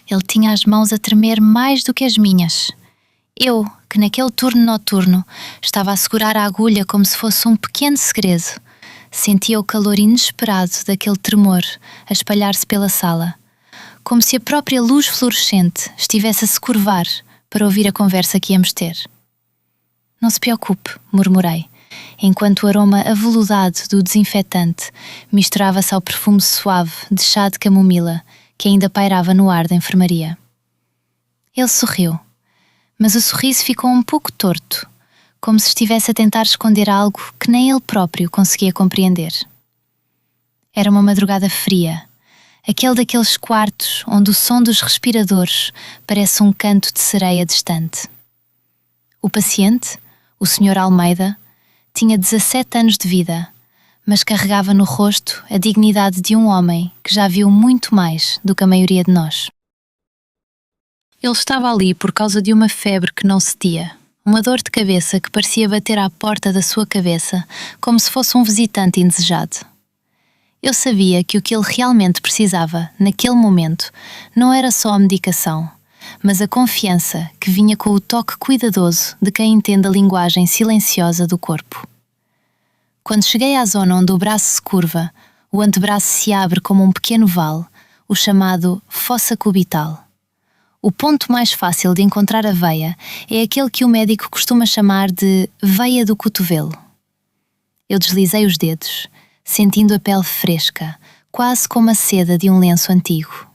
Ele tinha as mãos a tremer mais do que as minhas. Eu, que naquele turno noturno estava a segurar a agulha como se fosse um pequeno segredo, sentia o calor inesperado daquele tremor a espalhar-se pela sala, como se a própria luz fluorescente estivesse a se curvar para ouvir a conversa que íamos ter. Não se preocupe, murmurei, enquanto o aroma aveludado do desinfetante misturava-se ao perfume suave de chá de camomila que ainda pairava no ar da enfermaria. Ele sorriu, mas o sorriso ficou um pouco torto, como se estivesse a tentar esconder algo que nem ele próprio conseguia compreender. Era uma madrugada fria, aquele daqueles quartos onde o som dos respiradores parece um canto de sereia distante. O paciente, o Sr. Almeida, tinha 17 anos de vida, mas carregava no rosto a dignidade de um homem que já viu muito mais do que a maioria de nós. Ele estava ali por causa de uma febre que não cedia, uma dor de cabeça que parecia bater à porta da sua cabeça como se fosse um visitante indesejado. Eu sabia que o que ele realmente precisava, naquele momento, não era só a medicação, mas a confiança que vinha com o toque cuidadoso de quem entende a linguagem silenciosa do corpo. Quando cheguei à zona onde o braço se curva, o antebraço se abre como um pequeno vale, o chamado fossa cubital. O ponto mais fácil de encontrar a veia é aquele que o médico costuma chamar de veia do cotovelo. Eu deslizei os dedos, sentindo a pele fresca, quase como a seda de um lenço antigo.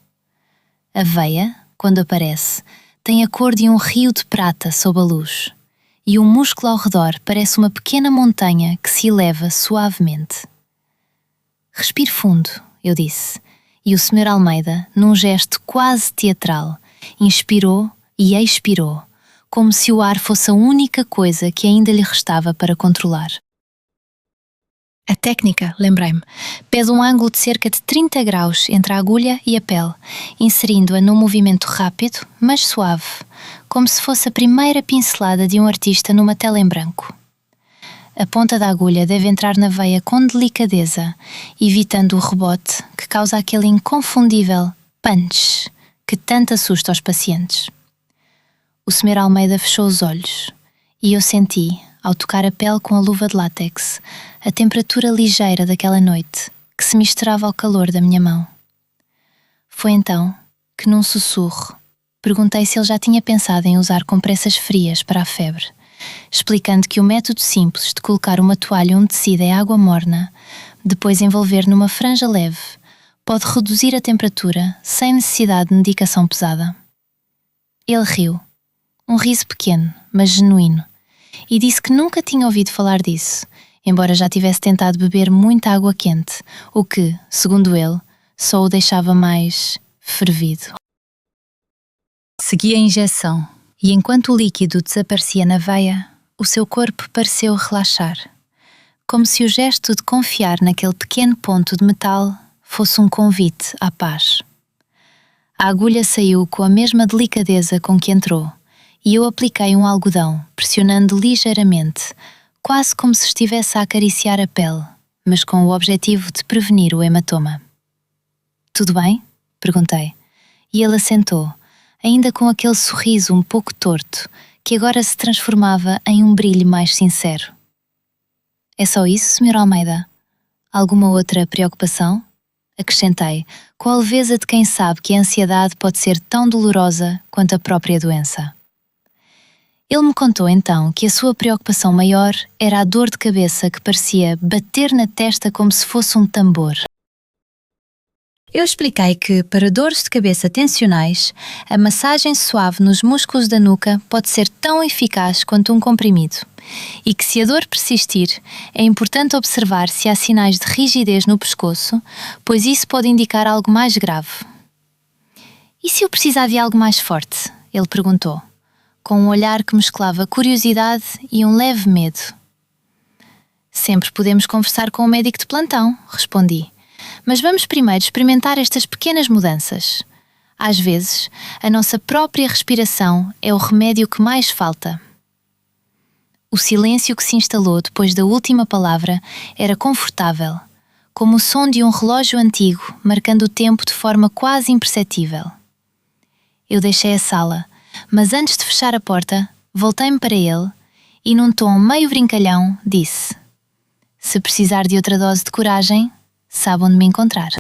A veia, quando aparece, tem a cor de um rio de prata sob a luz, e o músculo ao redor parece uma pequena montanha que se eleva suavemente. Respire fundo, eu disse, e o Sr. Almeida, num gesto quase teatral, inspirou e expirou, como se o ar fosse a única coisa que ainda lhe restava para controlar. A técnica, lembrei-me, pede um ângulo de cerca de 30 graus entre a agulha e a pele, inserindo-a num movimento rápido, mas suave, como se fosse a primeira pincelada de um artista numa tela em branco. A ponta da agulha deve entrar na veia com delicadeza, evitando o rebote que causa aquele inconfundível punch que tanto assusta os pacientes. O Sr. Almeida fechou os olhos e eu senti, ao tocar a pele com a luva de látex, a temperatura ligeira daquela noite que se misturava ao calor da minha mão. Foi então que, num sussurro, perguntei se ele já tinha pensado em usar compressas frias para a febre, explicando que o método simples de colocar uma toalha umedecida em água morna, depois envolver numa franja leve, pode reduzir a temperatura sem necessidade de medicação pesada. Ele riu, um riso pequeno, mas genuíno, e disse que nunca tinha ouvido falar disso, embora já tivesse tentado beber muita água quente, o que, segundo ele, só o deixava mais fervido. Segui a injeção, e enquanto o líquido desaparecia na veia, o seu corpo pareceu relaxar, como se o gesto de confiar naquele pequeno ponto de metal fosse um convite à paz. A agulha saiu com a mesma delicadeza com que entrou, e eu apliquei um algodão, pressionando ligeiramente, quase como se estivesse a acariciar a pele, mas com o objetivo de prevenir o hematoma. "Tudo bem?" perguntei, e ele assentou, ainda com aquele sorriso um pouco torto, que agora se transformava em um brilho mais sincero. "É só isso, Sr. Almeida? Alguma outra preocupação?" acrescentei, com a leveza de quem sabe que a ansiedade pode ser tão dolorosa quanto a própria doença. Ele me contou então que a sua preocupação maior era a dor de cabeça que parecia bater na testa como se fosse um tambor. Eu expliquei que, para dores de cabeça tensionais, a massagem suave nos músculos da nuca pode ser tão eficaz quanto um comprimido, e que, se a dor persistir, é importante observar se há sinais de rigidez no pescoço, pois isso pode indicar algo mais grave. "E se eu precisar de algo mais forte?" ele perguntou, com um olhar que mesclava curiosidade e um leve medo. "Sempre podemos conversar com o médico de plantão", respondi. "Mas vamos primeiro experimentar estas pequenas mudanças. Às vezes, a nossa própria respiração é o remédio que mais falta." O silêncio que se instalou depois da última palavra era confortável, como o som de um relógio antigo marcando o tempo de forma quase imperceptível. Eu deixei a sala, mas antes de fechar a porta, voltei-me para ele e, num tom meio brincalhão, disse: se precisar de outra dose de coragem, sabe onde me encontrar.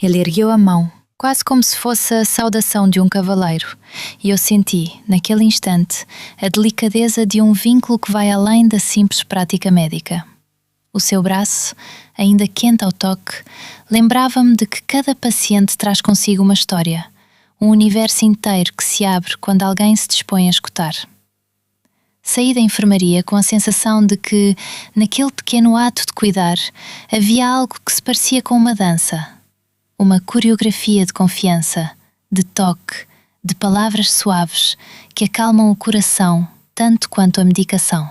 Ele ergueu a mão, quase como se fosse a saudação de um cavaleiro, e eu senti, naquele instante, a delicadeza de um vínculo que vai além da simples prática médica. O seu braço, ainda quente ao toque, lembrava-me de que cada paciente traz consigo uma história, um universo inteiro que se abre quando alguém se dispõe a escutar. Saí da enfermaria com a sensação de que, naquele pequeno ato de cuidar, havia algo que se parecia com uma dança. Uma coreografia de confiança, de toque, de palavras suaves que acalmam o coração tanto quanto a medicação.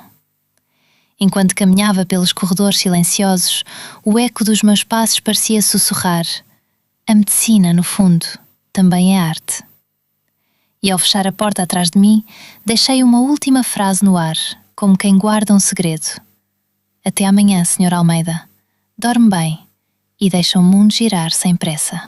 Enquanto caminhava pelos corredores silenciosos, o eco dos meus passos parecia sussurrar: a medicina, no fundo, também é arte. E ao fechar a porta atrás de mim, deixei uma última frase no ar, como quem guarda um segredo. Até amanhã, Sr. Almeida. Dorme bem e deixa o mundo girar sem pressa.